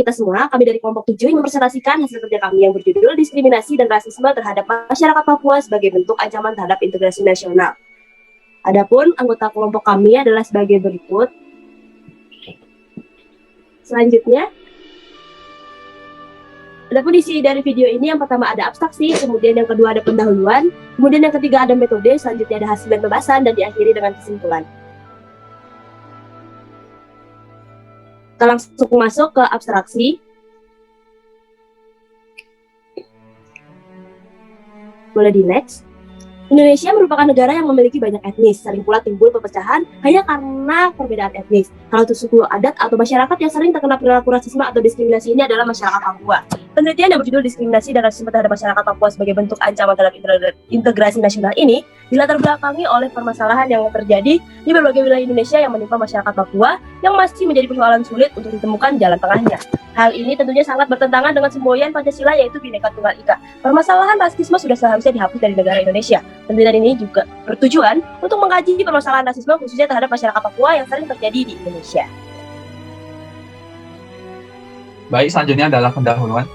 kita semua, kami dari kelompok 7 ingin mempresentasikan hasil kerja kami yang berjudul Diskriminasi dan Rasisme Terhadap Masyarakat Papua sebagai bentuk ancaman terhadap integrasi nasional. Adapun anggota kelompok kami adalah sebagai berikut. Selanjutnya, adapun isi dari video ini yang pertama ada abstraksi, kemudian yang kedua ada pendahuluan, kemudian yang ketiga ada metode, selanjutnya ada hasil dan pembahasan, dan diakhiri dengan kesimpulan. Kita langsung masuk ke abstraksi. Boleh di next. Indonesia merupakan negara yang memiliki banyak etnis, sering pula timbul perpecahan hanya karena perbedaan etnis. Salah satu suku adat atau masyarakat yang sering terkena perilaku rasisme atau diskriminasi ini adalah masyarakat Papua. Penelitian yang berjudul Diskriminasi dan Rasisme Terhadap Masyarakat Papua sebagai bentuk ancaman terhadap integrasi nasional ini dilatar belakangi oleh permasalahan yang terjadi di berbagai wilayah Indonesia yang menimpa masyarakat Papua yang masih menjadi persoalan sulit untuk ditemukan jalan tengahnya. Hal ini tentunya sangat bertentangan dengan semboyan Pancasila yaitu Bhinneka Tunggal Ika. Permasalahan rasisme sudah seharusnya dihapus dari negara Indonesia. Penelitian ini juga bertujuan untuk mengkaji permasalahan rasisme khususnya terhadap masyarakat Papua yang sering terjadi di Indonesia. Baik, selanjutnya adalah pendahuluan.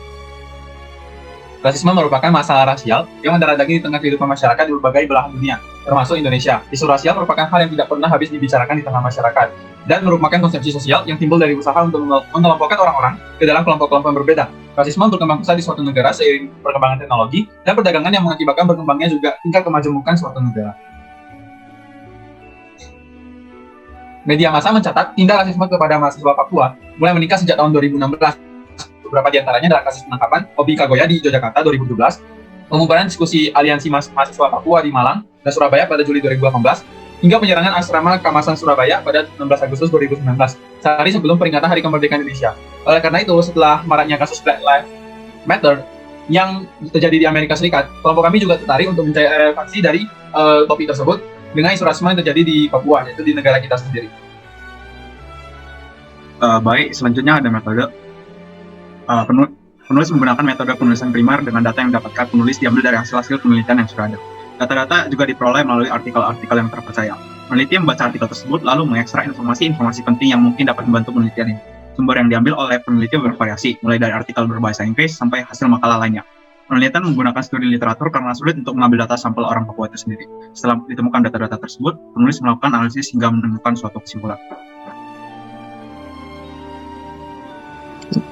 Rasisme merupakan masalah rasial yang mendarah daging di tengah kehidupan masyarakat di berbagai belahan dunia, termasuk Indonesia. Isu rasial merupakan hal yang tidak pernah habis dibicarakan di tengah masyarakat, dan merupakan konsepsi sosial yang timbul dari usaha untuk mengelompokkan orang-orang ke dalam kelompok-kelompok yang berbeda. Rasisme berkembang pesat di suatu negara seiring perkembangan teknologi dan perdagangan yang mengakibatkan berkembangnya juga tingkat kemajemukan suatu negara. Media massa mencatat tindak rasisme kepada mahasiswa Papua mulai meningkat sejak tahun 2016. Beberapa di antaranya adalah kasus penangkapan Obi Kagoya di Yogyakarta 2017, pembubaran diskusi aliansi mahasiswa Papua di Malang dan Surabaya pada Juli 2018, hingga penyerangan asrama Kamasan Surabaya pada 16 Agustus 2019, sehari sebelum peringatan Hari Kemerdekaan Indonesia. Oleh karena itu, setelah maraknya kasus Black Lives Matter yang terjadi di Amerika Serikat, kelompok kami juga tertarik untuk mencari relevansi dari topik tersebut dengan isu rasisme yang terjadi di Papua, yaitu di negara kita sendiri. Baik, selanjutnya ada metode. Penulis menggunakan metode penulisan primer dengan data yang didapatkan penulis diambil dari hasil-hasil penelitian yang sudah ada. Data-data juga diperoleh melalui artikel-artikel yang terpercaya. Peneliti membaca artikel tersebut lalu mengekstrak informasi-informasi penting yang mungkin dapat membantu penelitian ini. Sumber yang diambil oleh peneliti bervariasi, mulai dari artikel berbahasa Inggris sampai hasil makalah lainnya. Penelitian menggunakan studi literatur karena sulit untuk mengambil data sampel orang Papua itu sendiri. Setelah ditemukan data-data tersebut, penulis melakukan analisis hingga menemukan suatu kesimpulan.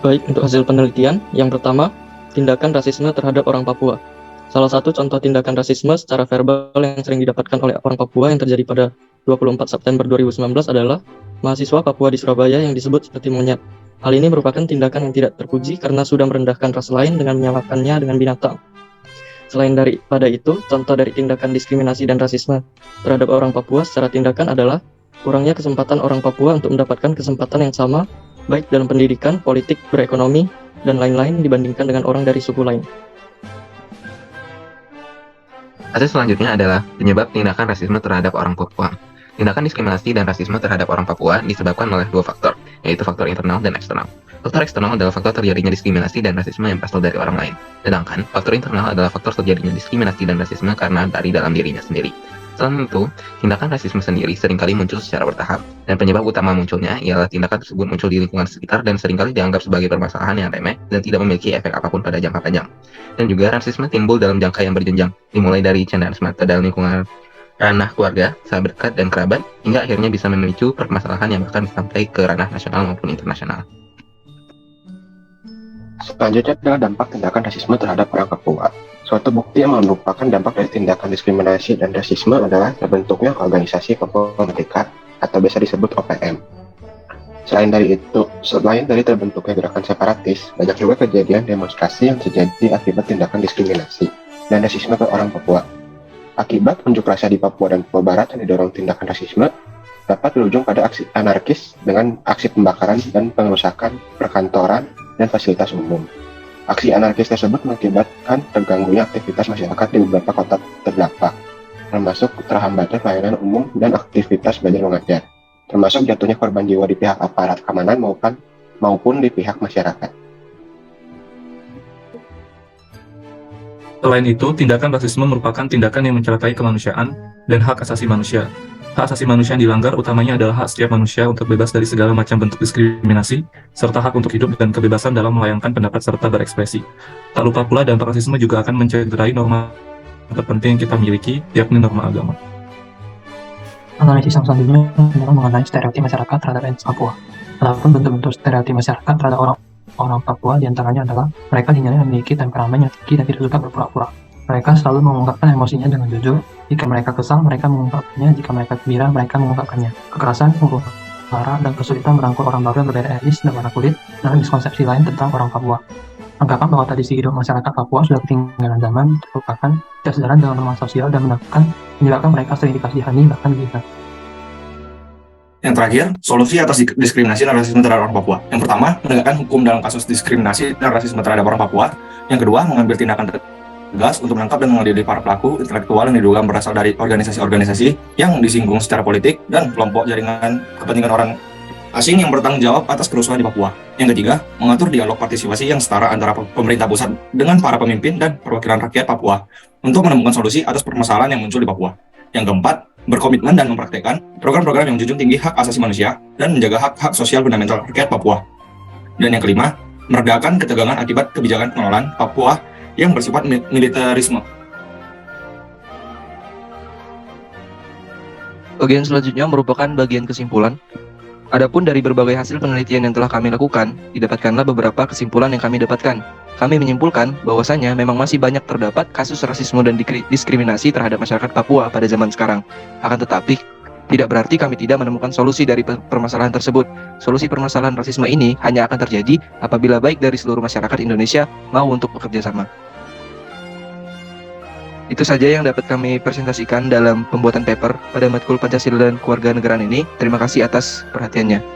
Baik, untuk hasil penelitian, yang pertama, tindakan rasisme terhadap orang Papua. Salah satu contoh tindakan rasisme secara verbal yang sering didapatkan oleh orang Papua yang terjadi pada 24 September 2019 adalah mahasiswa Papua di Surabaya yang disebut seperti monyet. Hal ini merupakan tindakan yang tidak terpuji karena sudah merendahkan ras lain dengan menyamakannya dengan binatang. Selain daripada itu, contoh dari tindakan diskriminasi dan rasisme terhadap orang Papua secara tindakan adalah kurangnya kesempatan orang Papua untuk mendapatkan kesempatan yang sama baik dalam pendidikan, politik, berekonomi, dan lain-lain dibandingkan dengan orang dari suku lain. Hasil selanjutnya adalah penyebab tindakan rasisme terhadap orang Papua. Tindakan diskriminasi dan rasisme terhadap orang Papua disebabkan oleh dua faktor, yaitu faktor internal dan eksternal. Faktor eksternal adalah faktor terjadinya diskriminasi dan rasisme yang berasal dari orang lain. Sedangkan faktor internal adalah faktor terjadinya diskriminasi dan rasisme karena dari dalam dirinya sendiri. Selain itu, tindakan rasisme sendiri seringkali muncul secara bertahap, dan penyebab utama munculnya ialah tindakan tersebut muncul di lingkungan sekitar dan seringkali dianggap sebagai permasalahan yang remeh dan tidak memiliki efek apapun pada jangka panjang. Dan juga rasisme timbul dalam jangka yang berjenjang, dimulai dari candaan semata dalam lingkungan ranah keluarga, sahabat dekat, dan kerabat, hingga akhirnya bisa memicu permasalahan yang bahkan sampai ke ranah nasional maupun internasional. Selanjutnya adalah dampak tindakan rasisme terhadap orang Papua. Suatu bukti yang merupakan dampak dari tindakan diskriminasi dan rasisme adalah terbentuknya organisasi Papua Merdeka atau biasa disebut OPM. Selain dari terbentuknya gerakan separatis, banyak juga kejadian demonstrasi yang terjadi akibat tindakan diskriminasi dan rasisme ke orang Papua. Akibat unjuk rasa di Papua dan Papua Barat yang didorong tindakan rasisme, dapat berujung pada aksi anarkis dengan aksi pembakaran dan pengerusakan perkantoran dan fasilitas umum. Aksi anarkis tersebut mengakibatkan terganggunya aktivitas masyarakat di beberapa kota terdampak, termasuk terhambatnya pelayanan umum dan aktivitas belajar mengajar, termasuk jatuhnya korban jiwa di pihak aparat keamanan maupun di pihak masyarakat. Selain itu, tindakan rasisme merupakan tindakan yang mencelakai kemanusiaan dan hak asasi manusia. Hak asasi manusia yang dilanggar utamanya adalah hak setiap manusia untuk bebas dari segala macam bentuk diskriminasi, serta hak untuk hidup dan kebebasan dalam melayangkan pendapat serta berekspresi. Tak lupa pula dampak rasisme juga akan mencederai norma terpenting yang kita miliki, yakni norma agama. Analisis yang selanjutnya adalah mengenai stereotip masyarakat terhadap etnis Papua. Adapun bentuk-bentuk stereotip masyarakat terhadap orang Papua diantaranya adalah mereka dinilai memiliki temperamen yang tinggi dan tidak suka berpura-pura. Mereka selalu mengungkapkan emosinya dengan jujur. Jika mereka kesal, mereka mengungkapkannya. Jika mereka gembira, mereka mengungkapkannya. Kekerasan, huru hara, dan kesulitan merangkul orang baru yang berbeda etnis dan warna kulit adalah miskonsepsi lain tentang orang Papua. Anggapan bahwa tradisi hidup masyarakat Papua sudah ketinggalan zaman, merupakan tidak sejalan dengan norma sosial dan menyebabkan mereka sering dikasihani bahkan dihina. Yang terakhir, solusi atas diskriminasi dan rasisme terhadap orang Papua. Yang pertama, menegakkan hukum dalam kasus diskriminasi dan rasisme terhadap orang Papua. Yang kedua, mengambil tindakan tegas untuk menangkap dan mengadili para pelaku intelektual yang diduga berasal dari organisasi-organisasi yang disinggung secara politik dan kelompok jaringan kepentingan orang asing yang bertanggung jawab atas kerusuhan di Papua. Yang ketiga, mengatur dialog partisipasi yang setara antara pemerintah pusat dengan para pemimpin dan perwakilan rakyat Papua untuk menemukan solusi atas permasalahan yang muncul di Papua. Yang keempat, berkomitmen dan mempraktekkan program-program yang menjunjung tinggi hak asasi manusia dan menjaga hak-hak sosial fundamental rakyat Papua. Dan yang kelima, meredakan ketegangan akibat kebijakan pengelolaan Papua yang bersifat militerisme. Bagian selanjutnya merupakan bagian kesimpulan. Adapun dari berbagai hasil penelitian yang telah kami lakukan, didapatkanlah beberapa kesimpulan yang kami dapatkan. Kami menyimpulkan bahwasanya memang masih banyak terdapat kasus rasisme dan diskriminasi terhadap masyarakat Papua pada zaman sekarang. Akan tetapi, tidak berarti kami tidak menemukan solusi dari permasalahan tersebut. Solusi permasalahan rasisme ini hanya akan terjadi apabila baik dari seluruh masyarakat Indonesia mau untuk bekerja sama. Itu saja yang dapat kami presentasikan dalam pembuatan paper pada matkul Pancasila dan Kewarganegaraan ini. Terima kasih atas perhatiannya.